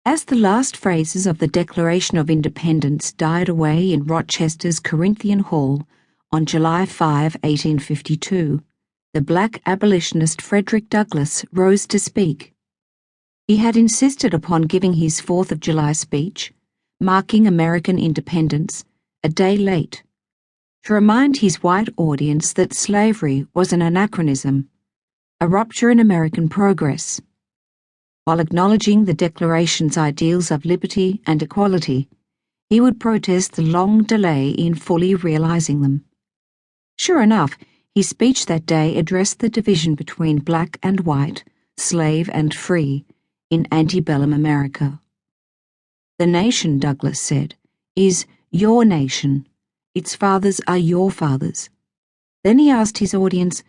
As the last phrases of the Declaration of Independence died away in Rochester's Corinthian Hall on July 5, 1852, the black abolitionist Frederick Douglass rose to speak. He had insisted upon giving his 4th of July speech, marking American independence, a day late, to remind his white audience that slavery was an anachronism, a rupture in American progress. While acknowledging the Declaration's ideals of liberty and equality, he would protest the long delay in fully realizing them. Sure enough, his speech that day addressed the division between black and white, slave and free, in antebellum America. The nation, Douglass said, is your nation. Its fathers are your fathers. Then he asked his audience,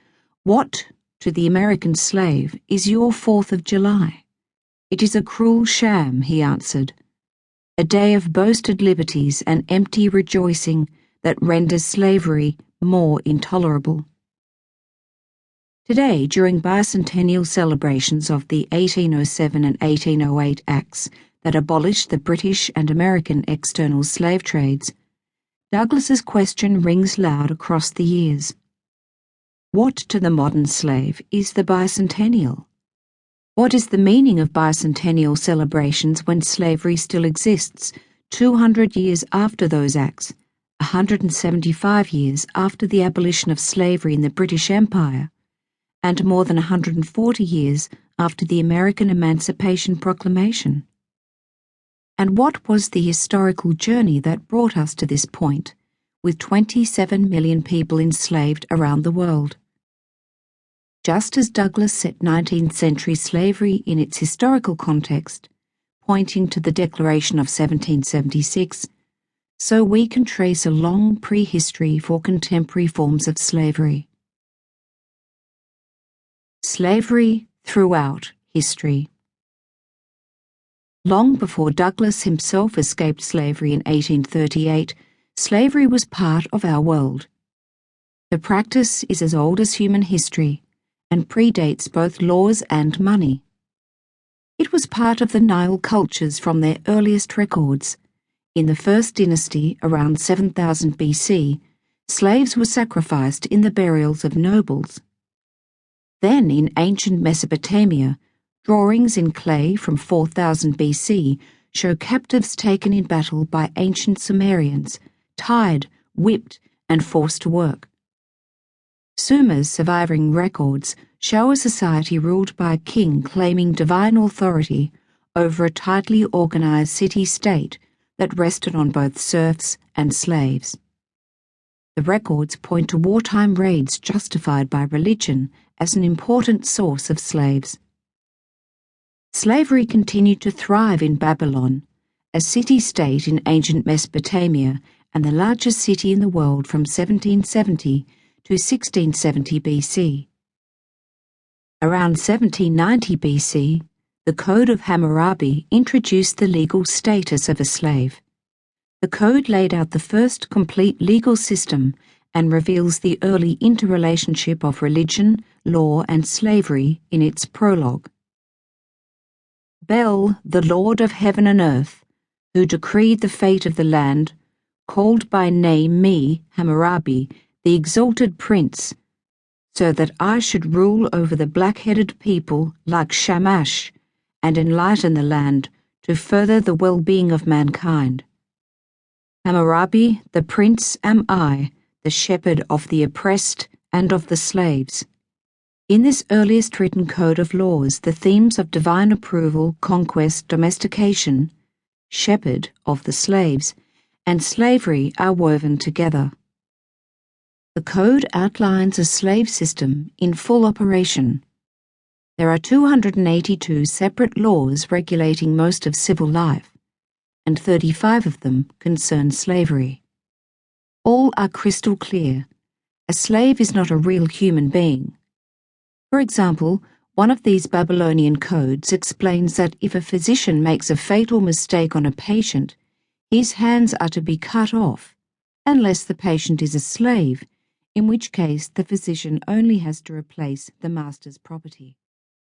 what, to the American slave, is your 4th of July? It is a cruel sham, he answered, a day of boasted liberties and empty rejoicing that renders slavery more intolerable. Today, during bicentennial celebrations of the 1807 and 1808 Acts that abolished the British and American external slave trades, Douglass's question rings loud across the years. What to the modern slave is the bicentennial? What is the meaning of bicentennial celebrations when slavery still exists 200 years after those acts, 175 years after the abolition of slavery in the British Empire, and more than 140 years after the American Emancipation Proclamation? And what was the historical journey that brought us to this point, with 27 million people enslaved around the world? Just as Douglass set 19th century slavery in its historical context, pointing to the Declaration of 1776, so we can trace a long prehistory for contemporary forms of slavery. Slavery throughout history. Long before Douglass himself escaped slavery in 1838, slavery was part of our world. The practice is as old as human history and predates both laws and money. It was part of the Nile cultures from their earliest records. In the first dynasty, around 7000 BC, slaves were sacrificed in the burials of nobles. Then, in ancient Mesopotamia, drawings in clay from 4000 BC show captives taken in battle by ancient Sumerians, tied, whipped, and forced to work. Sumer's surviving records show a society ruled by a king claiming divine authority over a tightly organized city-state that rested on both serfs and slaves. The records point to wartime raids justified by religion as an important source of slaves. Slavery continued to thrive in Babylon, a city-state in ancient Mesopotamia and the largest city in the world from 1770 to 1670 BC. Around 1790 BC, the Code of Hammurabi introduced the legal status of a slave. The code laid out the first complete legal system and reveals the early interrelationship of religion, law, and slavery in its prologue. Bel, the Lord of heaven and earth, who decreed the fate of the land, called by name me, Hammurabi, the exalted prince, so that I should rule over the black-headed people like Shamash, and enlighten the land to further the well-being of mankind. Hammurabi, the prince, am I, the shepherd of the oppressed and of the slaves. In this earliest written code of laws, the themes of divine approval, conquest, domestication, shepherd of the slaves, and slavery are woven together. The code outlines a slave system in full operation. There are 282 separate laws regulating most of civil life, and 35 of them concern slavery. All are crystal clear. A slave is not a real human being. For example, one of these Babylonian codes explains that if a physician makes a fatal mistake on a patient, his hands are to be cut off, unless the patient is a slave, in which case the physician only has to replace the master's property.